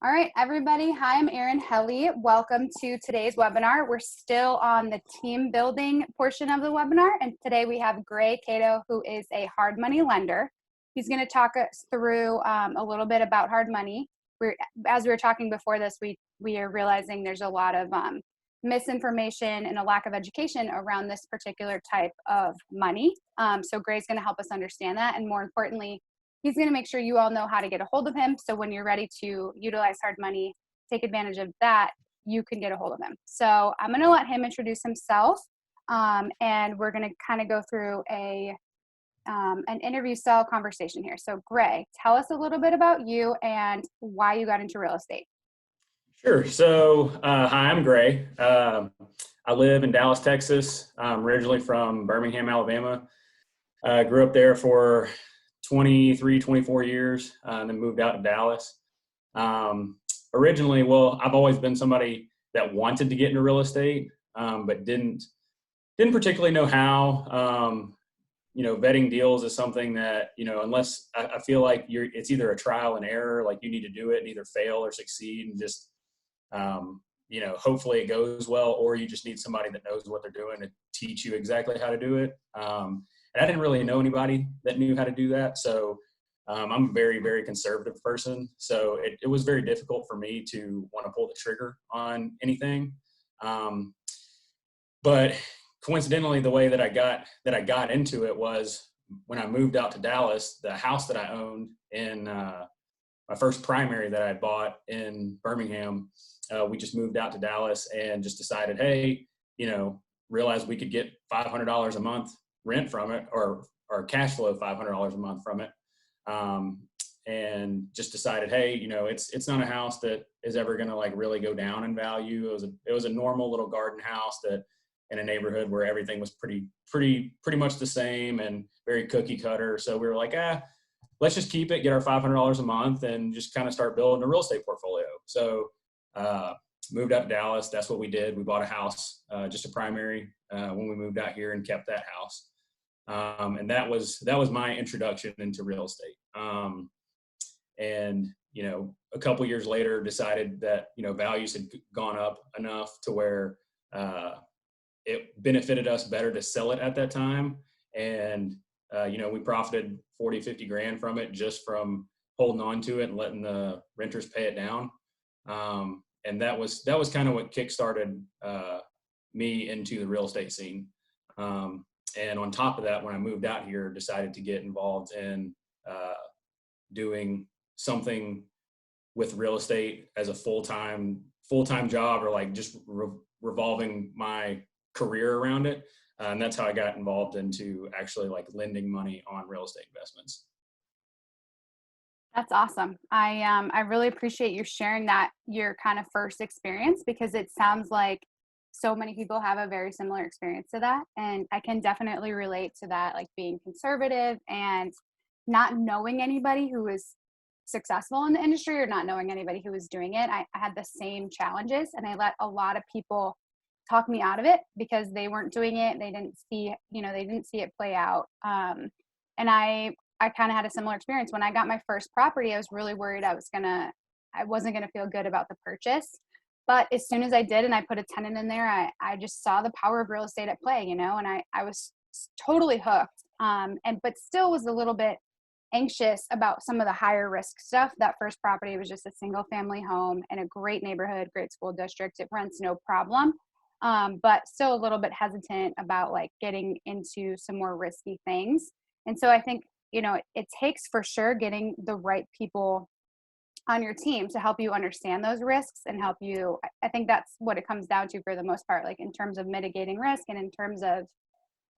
All right, everybody. Hi, I'm Erin Helly. Welcome to today's webinar. We're still on the team building portion of the webinar, and today we have Gray Cato, who is a hard money lender. He's going to talk us through a little bit about hard money. As we were talking before this, we are realizing there's a lot of misinformation and a lack of education around this particular type of money. So Gray's going to help us understand that, and more importantly, he's going to make sure you all know how to get a hold of him. So when you're ready to utilize hard money, take advantage of that, you can get a hold of him. So I'm going to let him introduce himself, and we're going to kind of go through an interview style conversation here. So Gray, tell us a little bit about you and why you got into real estate. Sure. So, hi, I'm Gray. I live in Dallas, Texas. I'm originally from Birmingham, Alabama. Grew up there for 23, 24 years, and then moved out to Dallas. Originally, I've always been somebody that wanted to get into real estate, but didn't particularly know how. Vetting deals is something that, unless I feel like it's either a trial and error, like you need to do it and either fail or succeed and just, hopefully it goes well, or you just need somebody that knows what they're doing to teach you exactly how to do it. And I didn't really know anybody that knew how to do that. So I'm a very, very conservative person. So it was very difficult for me to want to pull the trigger on anything. But coincidentally, the way that I got into it was when I moved out to Dallas. The house that I owned in my first primary that I had bought in Birmingham, we just moved out to Dallas and just decided, hey, realized we could get $500 a month rent from it, or cash flow of $500 a month from it. And just decided, hey, it's not a house that is ever going to like really go down in value. It was a normal little garden house that in a neighborhood where everything was pretty much the same and very cookie cutter. So we were like, let's just keep it, get our $500 a month and just kind of start building a real estate portfolio. So, moved out to Dallas. That's what we did. We bought a house, just a primary, when we moved out here, and kept that house. And that was my introduction into real estate. And a couple years later, decided that values had gone up enough to where it benefited us better to sell it at that time. And we profited 40, 50 grand from it, just from holding on to it and letting the renters pay it down. And that was kind of what kickstarted me into the real estate scene. And on top of that, when I moved out here, decided to get involved in doing something with real estate as a full-time job, or like just revolving my career around it. And that's how I got involved into actually like lending money on real estate investments. That's awesome. I really appreciate you sharing that, your kind of first experience, because it sounds like so many people have a very similar experience to that. And I can definitely relate to that, like being conservative and not knowing anybody who was successful in the industry, or not knowing anybody who was doing it. I had the same challenges, and I let a lot of people talk me out of it because they weren't doing it. They didn't see, it play out. And I kind of had a similar experience. When I got my first property, I was really worried I wasn't going to feel good about the purchase. But as soon as I did, and I put a tenant in there, I just saw the power of real estate at play, and I was totally hooked. But still was a little bit anxious about some of the higher risk stuff. That first property was just a single family home in a great neighborhood, great school district. It rents no problem. But still a little bit hesitant about like getting into some more risky things. And so I think, it takes for sure getting the right people on your team to help you understand those risks and help you. I think that's what it comes down to for the most part, like in terms of mitigating risk and in terms of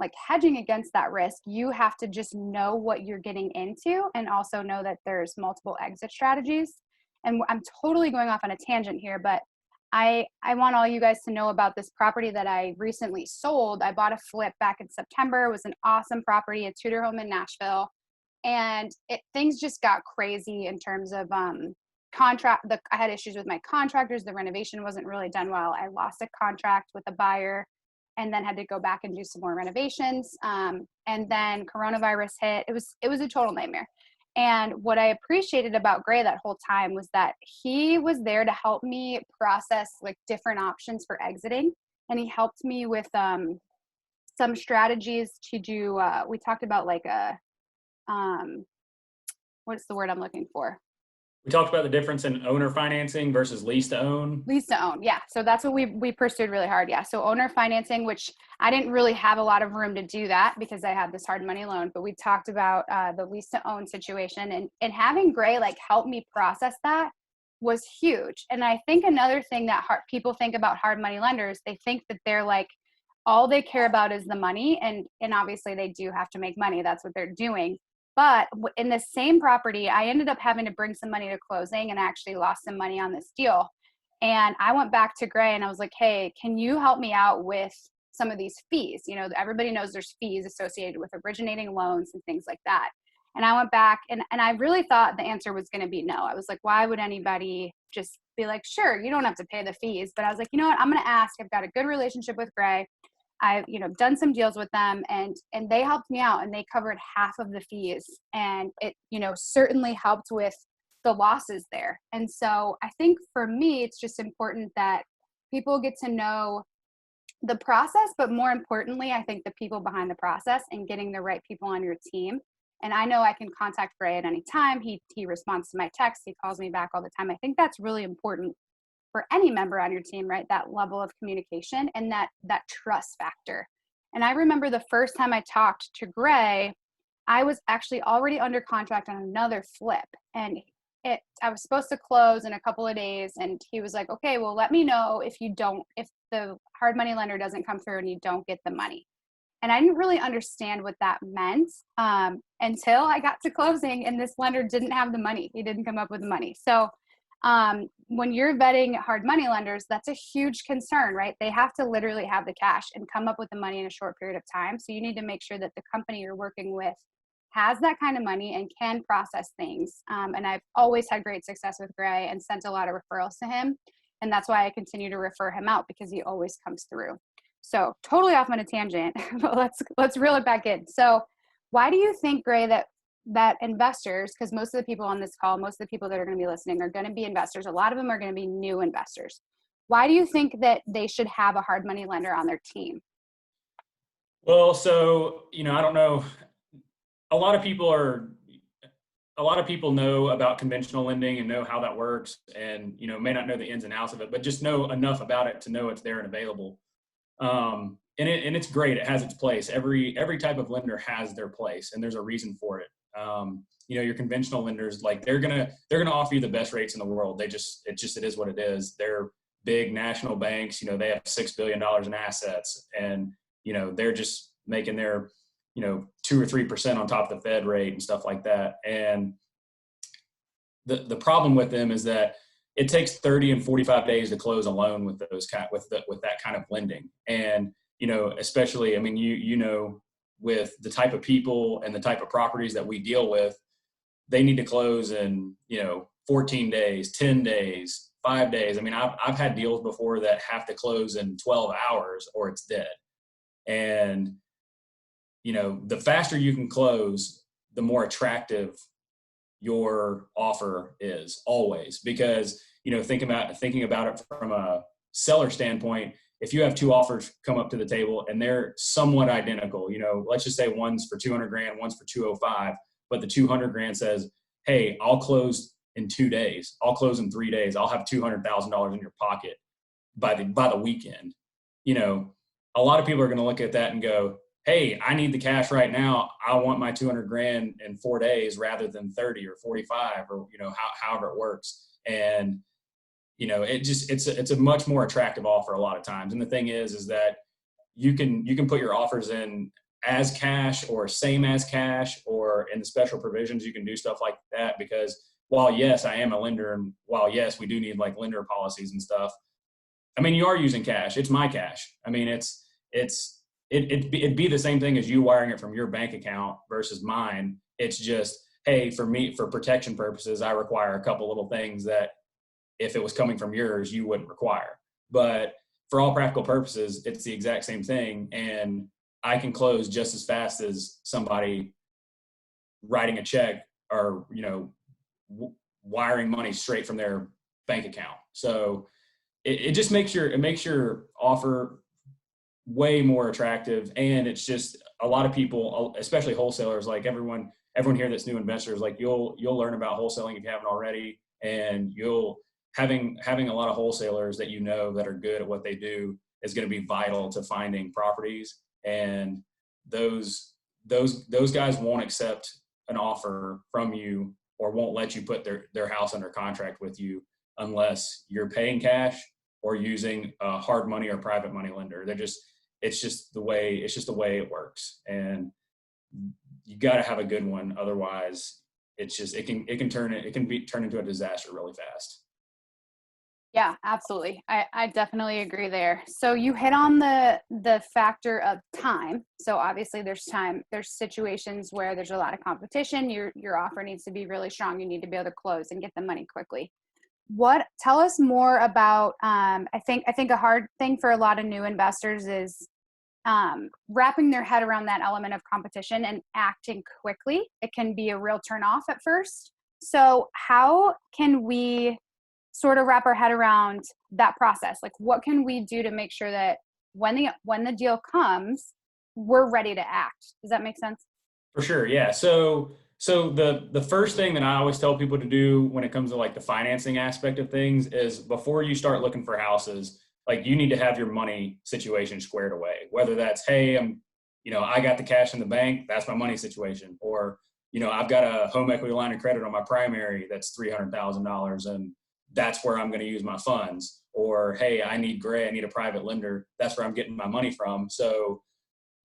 like hedging against that risk. You have to just know what you're getting into, and also know that there's multiple exit strategies. And I'm totally going off on a tangent here, but I want all you guys to know about this property that I recently sold. I bought a flip back in September. It was an awesome property, a Tudor home in Nashville. And things just got crazy in terms of contract. I had issues with my contractors. The renovation wasn't really done well. I lost a contract with a buyer and then had to go back and do some more renovations. And then coronavirus hit. It was a total nightmare. And what I appreciated about Gray that whole time was that he was there to help me process like different options for exiting. And he helped me with some strategies to do, we talked about like um, what's the word I'm looking for? We talked about the difference in owner financing versus lease to own. Lease to own. Yeah. So that's what we pursued really hard. Yeah. So owner financing, which I didn't really have a lot of room to do that because I had this hard money loan, but we talked about the lease to own situation, and having Gray like help me process that was huge. And I think another thing that people think about hard money lenders, they think that they're like, all they care about is the money. And obviously they do have to make money. That's what they're doing. But in the same property, I ended up having to bring some money to closing and actually lost some money on this deal. And I went back to Gray and I was like, hey, can you help me out with some of these fees? You know, everybody knows there's fees associated with originating loans and things like that. And I went back and I really thought the answer was going to be no. I was like, why would anybody just be like, sure, you don't have to pay the fees. But I was like, you know what, I'm going to ask. I've got a good relationship with Gray. I've, done some deals with them, and they helped me out, and they covered half of the fees, and it, certainly helped with the losses there. And so I think for me, it's just important that people get to know the process, but more importantly, I think the people behind the process and getting the right people on your team. And I know I can contact Gray at any time. He responds to my text. He calls me back all the time. I think that's really important for any member on your team, right? That level of communication and that trust factor. And I remember the first time I talked to Gray, I was actually already under contract on another flip, and I was supposed to close in a couple of days, and he was like, okay, well, let me know if the hard money lender doesn't come through and you don't get the money. And I didn't really understand what that meant until I got to closing, and this lender didn't have the money. He didn't come up with the money. So when you're vetting hard money lenders, that's a huge concern, right? They have to literally have the cash and come up with the money in a short period of time. So you need to make sure that the company you're working with has that kind of money and can process things. And I've always had great success with Gray and sent a lot of referrals to him. And that's why I continue to refer him out, because he always comes through. So totally off on a tangent, but let's reel it back in. So why do you think, Gray, that investors, because most of the people on this call, most of the people that are going to be listening are going to be investors. A lot of them are going to be new investors. Why do you think that they should have a hard money lender on their team? Well, so, I don't know. A lot of people know about conventional lending and know how that works, and, may not know the ins and outs of it, but just know enough about it to know it's there and available. And it's great. It has its place. Every type of lender has their place, and there's a reason for it. Your conventional lenders, like they're gonna offer you the best rates in the world. It is what it is. They're big national banks. They have $6 billion in assets, and they're just making their 2 or 3% on top of the Fed rate and stuff like that. And the problem with them is that it takes 30 and 45 days to close a loan with that kind of lending. And especially, with the type of people and the type of properties that we deal with, they need to close in, 14 days, 10 days, 5 days. I've had deals before that have to close in 12 hours or it's dead. And, the faster you can close, the more attractive your offer is always, because, thinking about it from a seller standpoint, if you have two offers come up to the table and they're somewhat identical, let's just say one's for 200 grand, one's for 205, but the 200 grand says, hey, I'll close in 2 days. I'll close in 3 days. I'll have $200,000 in your pocket by the weekend. A lot of people are going to look at that and go, hey, I need the cash right now. I want my 200 grand in 4 days rather than 30 or 45 or, however it works. And, it's a much more attractive offer a lot of times. And the thing is that you can put your offers in as cash or same as cash, or in the special provisions, you can do stuff like that, because while yes, I am a lender, and while yes, we do need like lender policies and stuff, you are using cash. It's my cash. It'd be the same thing as you wiring it from your bank account versus mine. It's just, hey, for me, for protection purposes, I require a couple little things that if it was coming from yours, you wouldn't require. But for all practical purposes, it's the exact same thing. And I can close just as fast as somebody writing a check are wiring money straight from their bank account. So it just makes your offer way more attractive. And it's just a lot of people, especially wholesalers, like everyone here that's new investors, like you'll learn about wholesaling if you haven't already, and having a lot of wholesalers that that are good at what they do is going to be vital to finding properties. And those guys won't accept an offer from you or won't let you put their house under contract with you unless you're paying cash or using a hard money or private money lender. It's just the way it works. And you got to have a good one. Otherwise it can turn into a disaster really fast. Yeah, absolutely. I definitely agree there. So you hit on the factor of time. So obviously there's situations where there's a lot of competition. Your offer needs to be really strong. You need to be able to close and get the money quickly. Tell us more about, I think a hard thing for a lot of new investors is wrapping their head around that element of competition and acting quickly. It can be a real turn off at first. So how can we sort of wrap our head around that process? Like, what can we do to make sure that when the deal comes, we're ready to act? Does that make sense? For sure. Yeah. So the first thing that I always tell people to do when it comes to like the financing aspect of things is before you start looking for houses, like you need to have your money situation squared away. Whether that's, hey, I got the cash in the bank, that's my money situation. Or, I've got a home equity line of credit on my primary that's $300,000 and that's where I'm going to use my funds. Or, hey, I need a private lender. That's where I'm getting my money from. So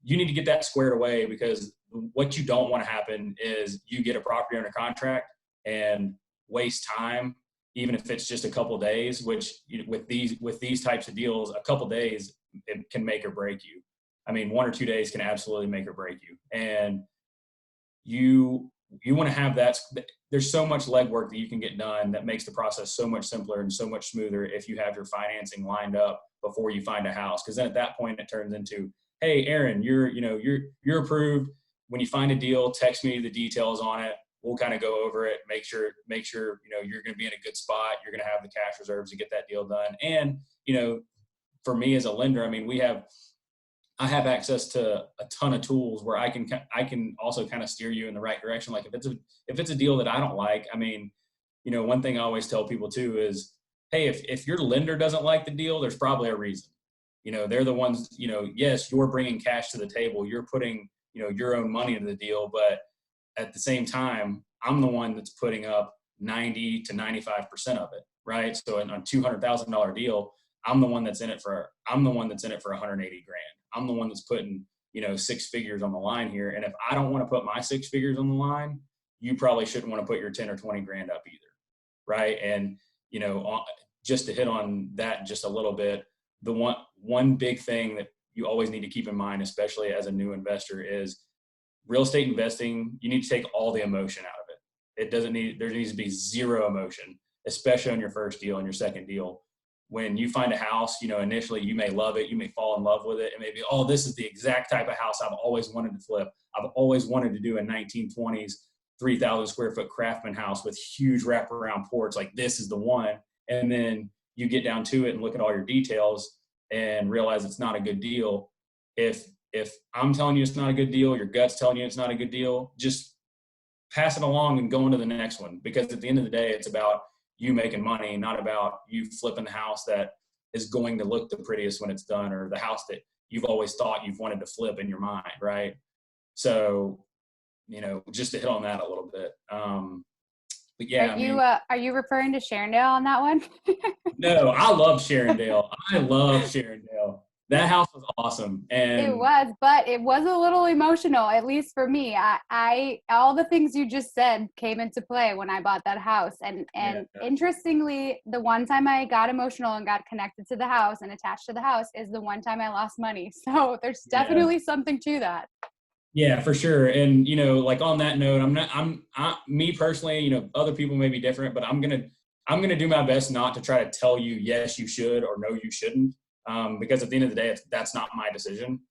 you need to get that squared away, because what you don't want to happen is you get a property under contract and waste time, even if it's just a couple of days, which with these types of deals, a couple of days, it can make or break you. I mean, 1 or 2 days can absolutely make or break you. And you want to have that. There's so much legwork that you can get done that makes the process so much simpler and so much smoother if you have your financing lined up before you find a house. Because then at that point it turns into, hey, Erin, you're approved. When you find a deal, text me the details on it. We'll kind of go over it, make sure you're going to be in a good spot. You're going to have the cash reserves to get that deal done. And for me as a lender, I mean, I have access to a ton of tools where I can also kind of steer you in the right direction. Like if it's a deal that I don't like, I mean, one thing I always tell people too is, hey, if your lender doesn't like the deal, there's probably a reason. They're the ones, yes, you're bringing cash to the table. You're putting, your own money into the deal. But at the same time, I'm the one that's putting up 90 to 95% of it. Right. So on a $200,000 deal, I'm the one that's in it for 180 grand. I'm the one that's putting, 6 figures on the line here. And if I don't want to put my 6 figures on the line, you probably shouldn't want to put your 10 or 20 grand up either. Right. And, just to hit on that just a little bit, the one big thing that you always need to keep in mind, especially as a new investor, is real estate investing. You need to take all the emotion out of it. There needs to be zero emotion, especially on your first deal and your second deal. When you find a house, initially you may love it. You may fall in love with it. It may be, oh, this is the exact type of house I've always wanted to flip. I've always wanted to do a 1920s, 3,000 square foot craftsman house with huge wraparound porch. Like, this is the one. And then you get down to it and look at all your details and realize it's not a good deal. If I'm telling you it's not a good deal, your gut's telling you it's not a good deal, just pass it along and go into the next one. Because at the end of the day, it's about you making money, not about you flipping the house that is going to look the prettiest when it's done, or the house that you've always thought you've wanted to flip in your mind. Right. So, just to hit on that a little bit. But yeah, Are you referring to Sharondale on that one? No, I love Sharondale. That house was awesome. It And was, but it was a little emotional, at least for me. I all the things you just said came into play when I bought that house. And interestingly, the one time I got emotional and got connected to the house and attached to the house is the one time I lost money. So there's definitely something to that. Yeah, for sure. And, like on that note, me personally, other people may be different, but I'm going to do my best not to try to tell you, yes, you should, or no, you shouldn't. Because at the end of the day, that's not my decision.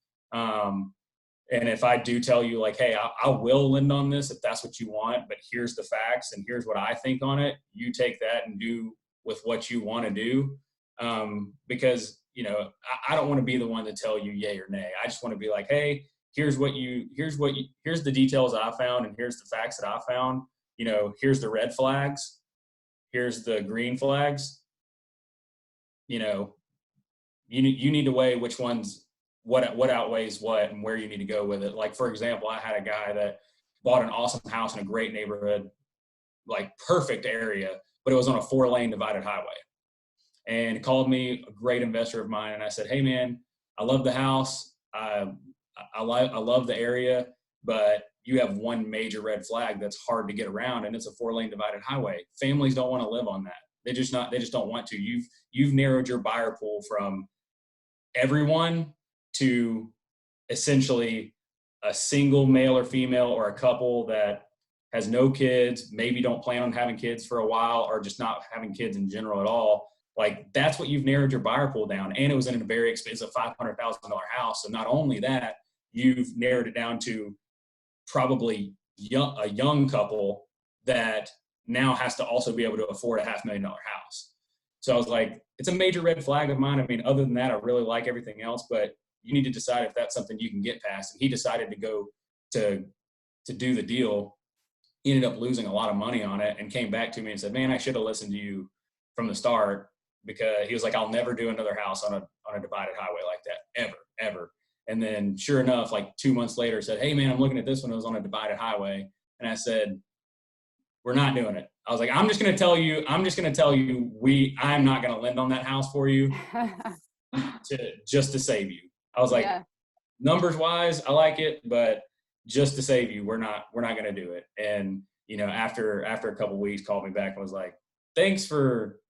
And if I do tell you like, hey, I will lend on this if that's what you want, but here's the facts and here's what I think on it, you take that and do with what you want to do. Because, I don't want to be the one to tell you yay or nay. I just want to be like, hey, here's the details I found, and here's the facts that I found. Here's the red flags, here's the green flags. You need to weigh which ones, what outweighs what, and where you need to go with it. Like, for example, I had a guy that bought an awesome house in a great neighborhood, like perfect area, but it was on a 4-lane divided highway. And he called me, a great investor of mine, and I said, hey man, I love the house. I love the area, but you have one major red flag that's hard to get around, and it's a 4-lane divided highway. Families don't want to live on that. They just don't want to. You've narrowed your buyer pool from everyone to essentially a single male or female, or a couple that has no kids, maybe don't plan on having kids for a while, or just not having kids in general at all. Like, that's what you've narrowed your buyer pool down. And it was in a very expensive $500,000 house. So not only that, you've narrowed it down to probably a young couple that now has to also be able to afford a $500,000 house. So I was like, it's a major red flag of mine. I mean, other than that, I really like everything else, but you need to decide if that's something you can get past. And he decided to go to do the deal. He ended up losing a lot of money on it and came back to me and said, man, I should have listened to you from the start, because he was like, I'll never do another house on a divided highway like that, ever. And then sure enough, like 2 months later, said, hey man, I'm looking at this one. It was on a divided highway. And I said, we're not doing it. I was like, I'm just going to tell you, I'm not going to lend on that house for you just to save you. I was like, yeah. Numbers wise, I like it, but just to save you, we're not going to do it. And, after a couple of weeks, called me back and was like, thanks for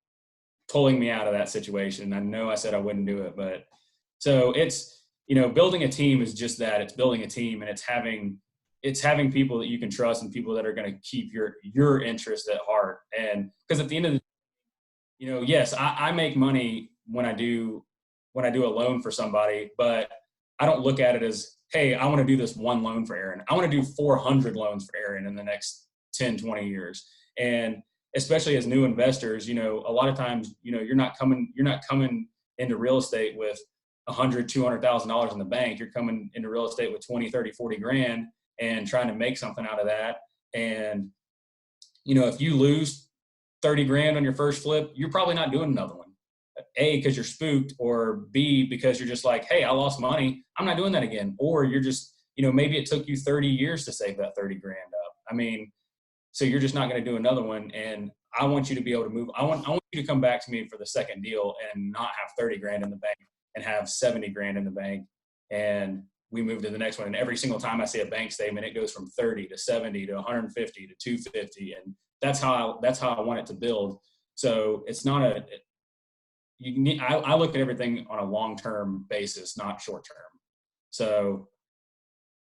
pulling me out of that situation. I know I said I wouldn't do it, but so it's, building a team is just that. It's building a team, and it's having people that you can trust, and people that are going to keep your interest at heart. And because at the end of the, yes, I make money when I do a loan for somebody, but I don't look at it as, hey, I want to do this one loan for Erin. I want to do 400 loans for Erin in the next 10, 20 years. And especially as new investors, a lot of times, you're not coming into real estate with $100,000, $200,000 in the bank. You're coming into real estate with 20, 30, 40 grand and trying to make something out of that. And, if you lose 30 grand on your first flip, you're probably not doing another one. A, because you're spooked, or B, because you're just like, hey, I lost money, I'm not doing that again. Or you're just, maybe it took you 30 years to save that 30 grand up. I mean, so you're just not going to do another one. And I want you to be able to move. I want you to come back to me for the second deal and not have 30 grand in the bank, and have 70 grand in the bank. And we move to the next one. And every single time I see a bank statement, it goes from 30 to 70 to 150 to 250. And that's how I want it to build. So it's not I look at everything on a long-term basis, not short-term. So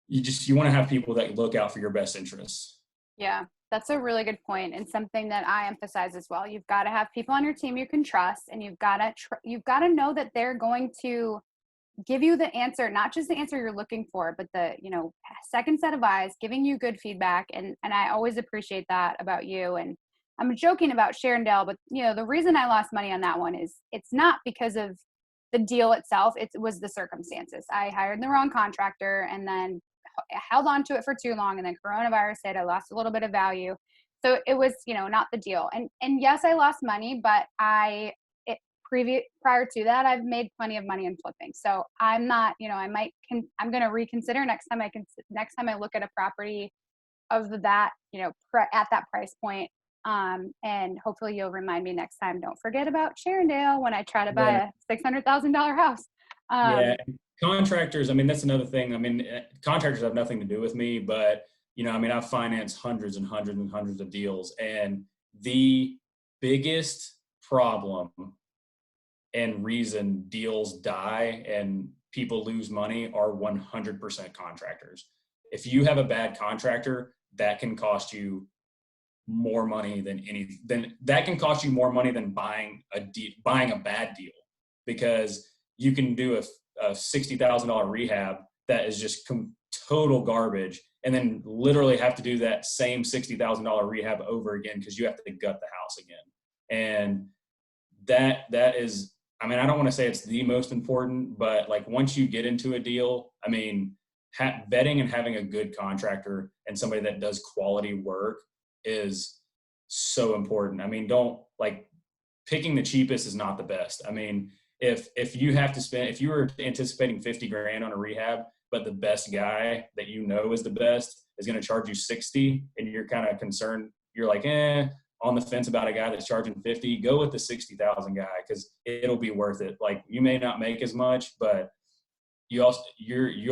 you want to have people that look out for your best interests. Yeah, that's a really good point, and something that I emphasize as well. You've got to have people on your team you can trust, and you've got to know that they're going to give you the answer, not just the answer you're looking for, but the, second set of eyes, giving you good feedback. And I always appreciate that about you. And I'm joking about Sharondale, but the reason I lost money on that one is it's not because of the deal itself. It was the circumstances. I hired the wrong contractor and then held on to it for too long. And then coronavirus hit, I lost a little bit of value. So it was, not the deal. And yes, I lost money, but prior to that, I've made plenty of money in flipping. So I'm not, I'm going to reconsider next time I look at a property of that, at that price point. And hopefully you'll remind me next time, don't forget about Sharondale when I try to buy a $600,000 house. Yeah. Contractors, I mean, that's another thing. I mean, contractors have nothing to do with me, but, I've financed hundreds and hundreds and hundreds of deals. And the biggest problem and reason deals die and people lose money are 100% contractors. If you have a bad contractor, that can cost you more money than buying a bad deal, because you can do a $60,000 rehab that is just total garbage, and then literally have to do that same $60,000 rehab over again because you have to gut the house again. And that is, I mean, I don't want to say it's the most important, but like once you get into a deal, I mean, vetting and having a good contractor and somebody that does quality work is so important. I mean, don't like picking the cheapest is not the best. I mean, if you have to spend, if you were anticipating 50 grand on a rehab, but the best guy that you know is the best is going to charge you 60, and you're kind of concerned, you're like, on the fence about a guy that's charging 50, go with the 60,000 guy because it'll be worth it. Like you may not make as much, but you'll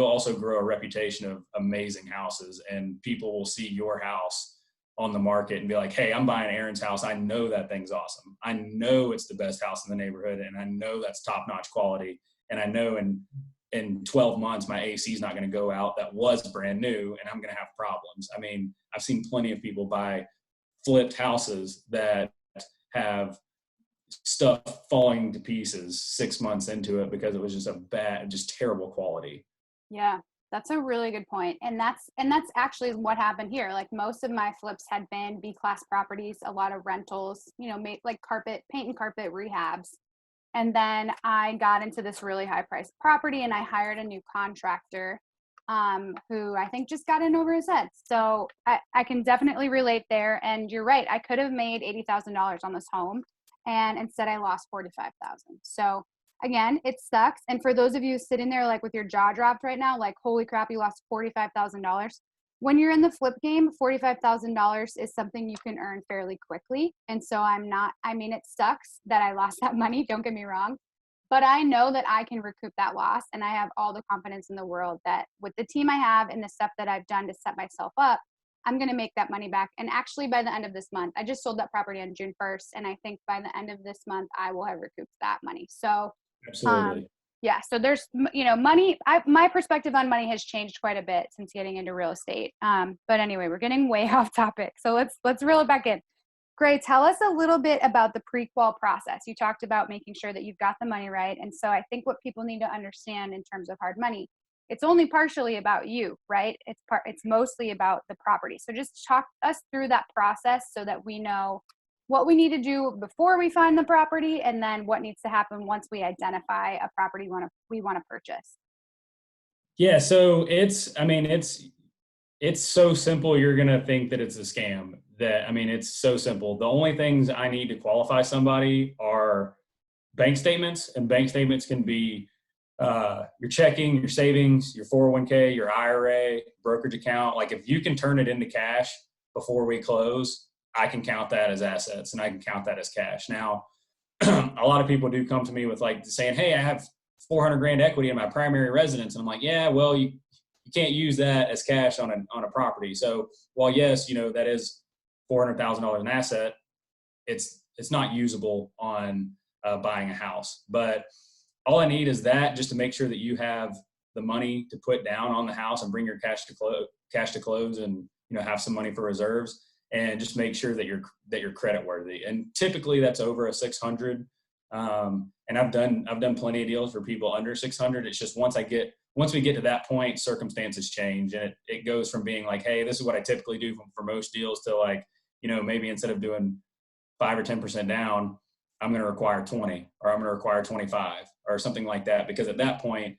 also grow a reputation of amazing houses, and people will see your house on the market and be like, hey, I'm buying Erin's house. I know that thing's awesome. I know it's the best house in the neighborhood, and I know that's top-notch quality. And I know in 12 months, my AC is not going to go out that was brand new, and I'm going to have problems. I mean, I've seen plenty of people buy flipped houses that have stuff falling to pieces 6 months into it because it was just terrible quality. Yeah, that's a really good point. And that's actually what happened here. Like most of my flips had been B-class properties, a lot of rentals, made like paint and carpet rehabs. And then I got into this really high priced property, and I hired a new contractor who I think just got in over his head. So I can definitely relate there. And you're right. I could have made $80,000 on this home, and instead I lost $45,000. So again, it sucks. And for those of you sitting there like with your jaw dropped right now, like, holy crap, you lost $45,000. When you're in the flip game, $45,000 is something you can earn fairly quickly. And so it sucks that I lost that money. Don't get me wrong. But I know that I can recoup that loss, and I have all the confidence in the world that with the team I have and the stuff that I've done to set myself up, I'm going to make that money back. And actually by the end of this month, I just sold that property on June 1st. And I think by the end of this month, I will have recouped that money. So, Absolutely. yeah, so there's, money, my perspective on money has changed quite a bit since getting into real estate. But anyway, we're getting way off topic. So let's reel it back in. Gray, tell us a little bit about the pre-qual process. You talked about making sure that you've got the money right. And so I think what people need to understand in terms of hard money, it's only partially about you, right? It's mostly about the property. So just talk us through that process so that we know what we need to do before we find the property, and then what needs to happen once we identify a property we want to purchase. Yeah. So it's so simple. You're going to think that it's a scam. It's so simple. The only things I need to qualify somebody are bank statements, and bank statements can be your checking, your savings, your 401k, your IRA, brokerage account. Like if you can turn it into cash before we close, I can count that as assets, and I can count that as cash. Now, a lot of people do come to me with like saying, hey, I have 400 grand equity in my primary residence. And I'm like, yeah, well, you can't use that as cash on a property. So while yes, that is $400,000 an asset, it's not usable on buying a house. But all I need is that, just to make sure that you have the money to put down on the house and bring your cash to close, and have some money for reserves, and just make sure that you're credit worthy. And typically that's over a 600. And I've done plenty of deals for people under 600. It's just once we get to that point, circumstances change, and it goes from being like, hey, this is what I typically do for most deals, to like, maybe instead of doing 5 or 10% down, I'm going to require 20, or I'm going to require 25 or something like that. Because at that point,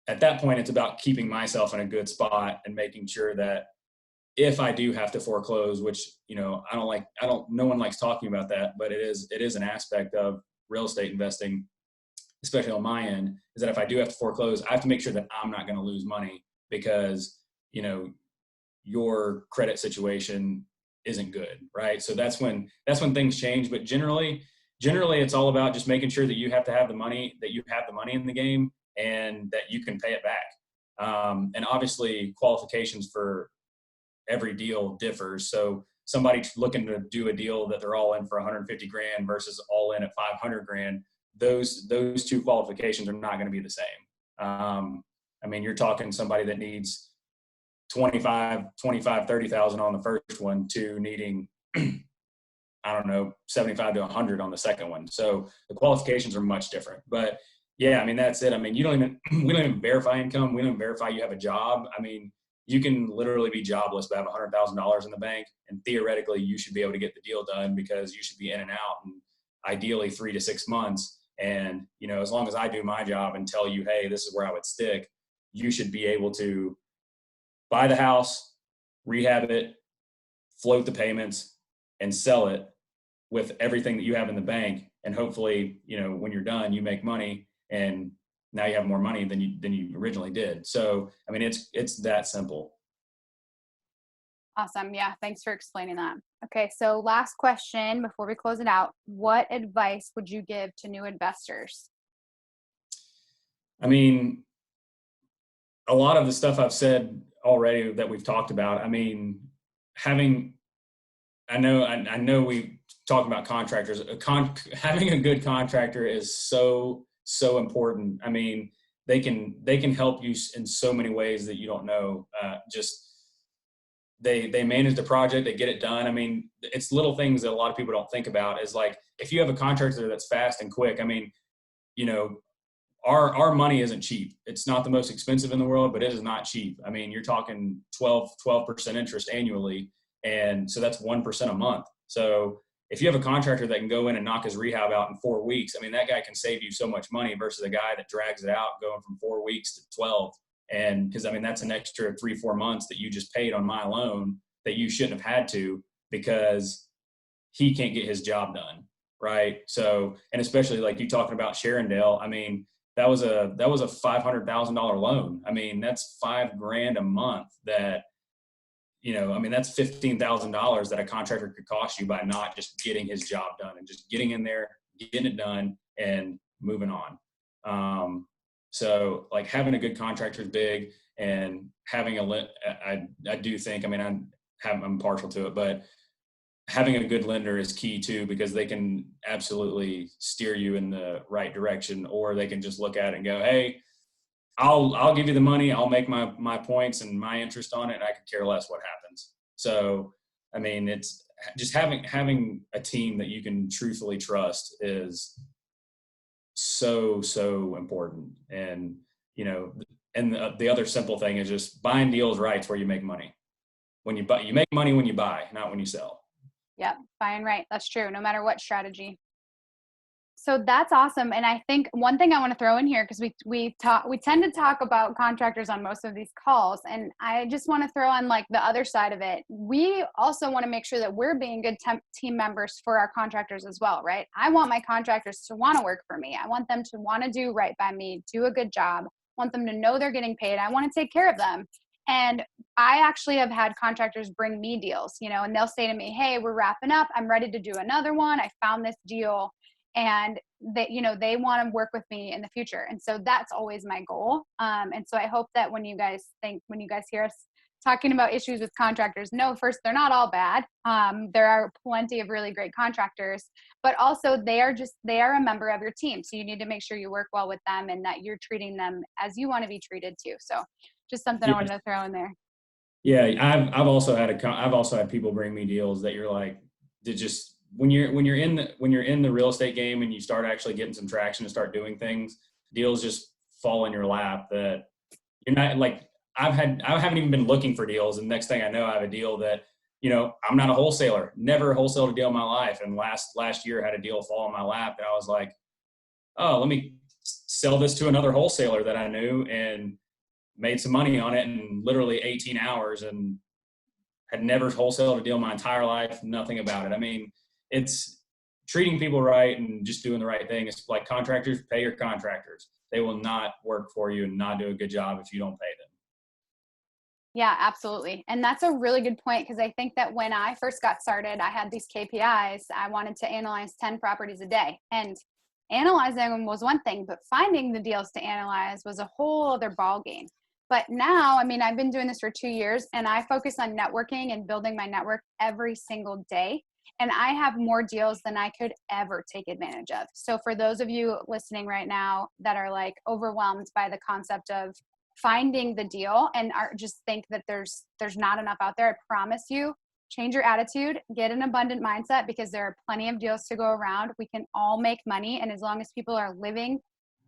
it's about keeping myself in a good spot and making sure that if I do have to foreclose, which, no one likes talking about that, but it is an aspect of real estate investing, especially on my end, is that if I do have to foreclose, I have to make sure that I'm not going to lose money because, your credit situation isn't good. Right. So that's when things change. But generally it's all about just making sure that you have the money in the game, and that you can pay it back. And obviously qualifications for every deal differs. So somebody looking to do a deal that they're all in for 150 grand versus all in at 500 grand, those two qualifications are not going to be the same. You're talking somebody that needs 30,000 on the first one to needing, 75 to 100 on the second one. So the qualifications are much different, but Yeah, I mean, that's it. I mean, you don't even we don't even verify income. We don't even verify you have a job. I mean, you can literally be jobless but have $100,000 in the bank, and theoretically, you should be able to get the deal done because you should be in and out, and ideally 3 to 6 months. And as long as I do my job and tell you, hey, this is where I would stick, you should be able to buy the house, rehab it, float the payments, and sell it with everything that you have in the bank. And hopefully, when you're done, you make money, and now you have more money than you originally did. So, I mean, it's that simple. Awesome. Yeah. Thanks for explaining that. Okay. So, last question before we close it out. What advice would you give to new investors? I mean, a lot of the stuff I've said already that we've talked about. I mean, having I know we talk about contractors. Having a good contractor is so important. I mean, they can help you in so many ways that you don't know. Just they manage the project, they get it done. I mean, it's little things that a lot of people don't think about. Is like, if you have a contractor that's fast and quick. I mean, you know, our money isn't cheap. It's not the most expensive in the world, but it is not cheap. I mean, you're talking 12% interest annually. And so that's 1% a month. So if you have a contractor that can go in and knock his rehab out in 4 weeks, I mean, that guy can save you so much money versus a guy that drags it out going from 4 weeks to 12. And because, I mean, that's an extra 3-4 months that you just paid on my loan that you shouldn't have had to, because he can't get his job done. Right. So, and especially like you talking about Sharondale, I mean, that was a $500,000 loan. I mean, that's $5,000 a month that, I mean, that's $15,000 that a contractor could cost you by not just getting his job done and just getting in there, getting it done, and moving on. So like, having a good contractor is big, and having I do think, I mean, I'm partial to it, but having a good lender is key too, because they can absolutely steer you in the right direction, or they can just look at it and go, hey, I'll give you the money. I'll make my points and my interest on it, and I could care less what happens. So, I mean, it's just having a team that you can truthfully trust is so important. And the other simple thing is just buying deals right. It's where you make money. When you buy, you make money when you buy, not when you sell. Yep. Buying right. That's true. No matter what strategy. So that's awesome. And I think one thing I want to throw in here, because we tend to talk about contractors on most of these calls, and I just want to throw on like the other side of it. We also want to make sure that we're being good team members for our contractors as well, right? I want my contractors to want to work for me. I want them to want to do right by me, do a good job. I want them to know they're getting paid. I want to take care of them. And I actually have had contractors bring me deals, and they'll say to me, hey, we're wrapping up. I'm ready to do another one. I found this deal, and they want to work with me in the future. And so that's always my goal. And so I hope that when you guys hear us talking about issues with contractors, no, first, they're not all bad. There are plenty of really great contractors, but also they are a member of your team. So you need to make sure you work well with them and that you're treating them as you want to be treated too. So just something I Yeah. wanted to throw in there. Yeah. I've also had people bring me deals that you're like, they just, when you're in the real estate game and you start actually getting some traction and start doing things, deals just fall in your lap that you're not like. I haven't even been looking for deals, and next thing I know, I have a deal that, I'm not a wholesaler, never wholesaled a deal in my life, and last year had a deal fall in my lap, and I was like, oh, let me sell this to another wholesaler that I knew, and made some money on it in literally 18 hours, and had never wholesaled a deal my entire life, nothing about it. I mean, it's treating people right and just doing the right thing. It's like contractors, pay your contractors. They will not work for you and not do a good job if you don't pay them. Yeah, absolutely. And that's a really good point, because I think that when I first got started, I had these KPIs. I wanted to analyze 10 properties a day. And analyzing them was one thing, but finding the deals to analyze was a whole other ball game. But now, I mean, I've been doing this for 2 years, and I focus on networking and building my network every single day. And I have more deals than I could ever take advantage of. So for those of you listening right now that are like overwhelmed by the concept of finding the deal and just think that there's not enough out there, I promise you, change your attitude, get an abundant mindset, because there are plenty of deals to go around. We can all make money. And as long as people are living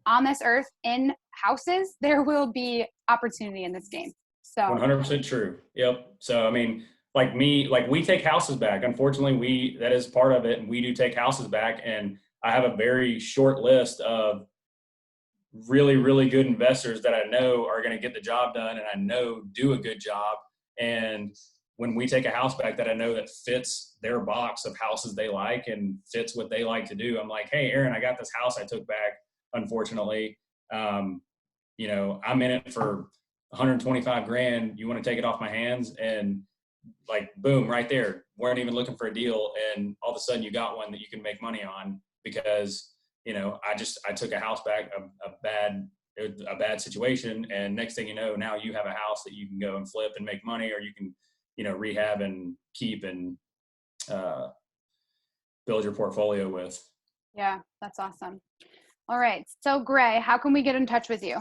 on this earth in houses, there will be opportunity in this game. So 100% true. Yep. So, I mean, like we take houses back. Unfortunately, that is part of it. And we do take houses back. And I have a very short list of really, really good investors that I know are going to get the job done and I know do a good job. And when we take a house back that I know that fits their box of houses they like and fits what they like to do, I'm like, hey, Erin, I got this house I took back, unfortunately. I'm in it for 125 grand. You want to take it off my hands? And like, boom, right there. Weren't even looking for a deal. And all of a sudden you got one that you can make money on because, I took a house back, a bad situation. And next thing you know, now you have a house that you can go and flip and make money, or you can, rehab and keep and build your portfolio with. yeah, that's awesome. All right. So Gray, how can we get in touch with you?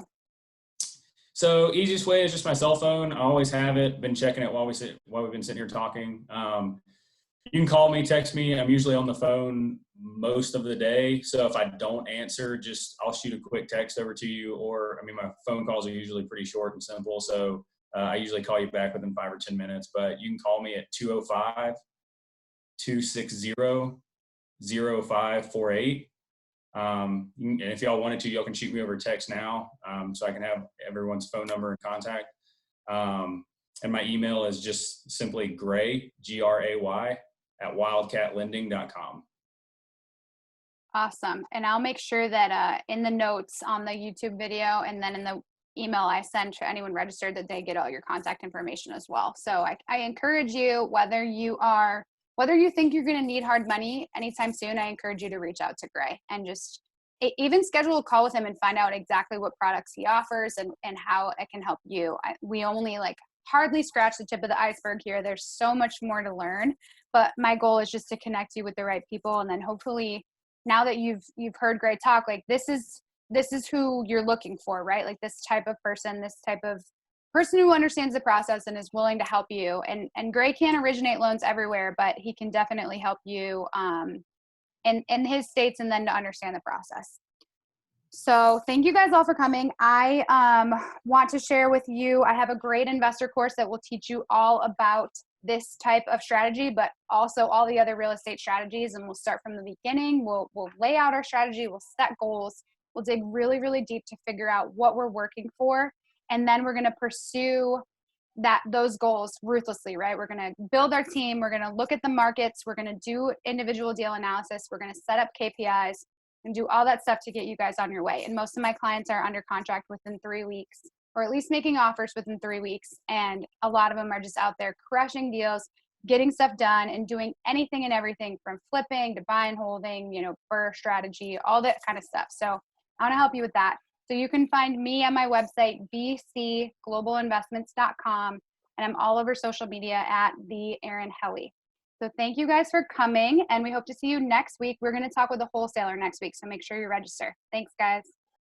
So easiest way is just my cell phone. I always have it. Been checking it while we've been sitting here talking. You can call me, text me. I'm usually on the phone most of the day. So if I don't answer, I'll shoot a quick text over to you. Or, my phone calls are usually pretty short and simple. So I usually call you back within 5 or 10 minutes. But you can call me at 205-260-0548. And if y'all wanted to, y'all can shoot me over text now, so I can have everyone's phone number and contact. And my email is just simply Gray, Gray, at wildcatlending.com. Awesome. And I'll make sure that in the notes on the YouTube video and then in the email I send to anyone registered that they get all your contact information as well. So I encourage you, whether you think you're going to need hard money anytime soon, I encourage you to reach out to Gray and just even schedule a call with him and find out exactly what products he offers and how it can help you. We only hardly scratch the tip of the iceberg here. There's so much more to learn, but my goal is just to connect you with the right people. And then hopefully now that you've heard Gray talk, this is who you're looking for, right? Like this type of person who understands the process and is willing to help you. And Gray can't originate loans everywhere, but he can definitely help you in his states and then to understand the process. So thank you guys all for coming. I want to share with you, I have a great investor course that will teach you all about this type of strategy, but also all the other real estate strategies. And we'll start from the beginning. We'll lay out our strategy. We'll set goals. We'll dig really, really deep to figure out what we're working for. And then we're going to pursue those goals ruthlessly, right? We're going to build our team. We're going to look at the markets. We're going to do individual deal analysis. We're going to set up KPIs and do all that stuff to get you guys on your way. And most of my clients are under contract within 3 weeks, or at least making offers within 3 weeks. And a lot of them are just out there crushing deals, getting stuff done, and doing anything and everything from flipping to buy and holding, BRRRR strategy, all that kind of stuff. So I want to help you with that. So you can find me on my website, bcglobalinvestments.com, and I'm all over social media at the Erin Helly. So thank you guys for coming, and we hope to see you next week. We're going to talk with a wholesaler next week, so make sure you register. Thanks, guys.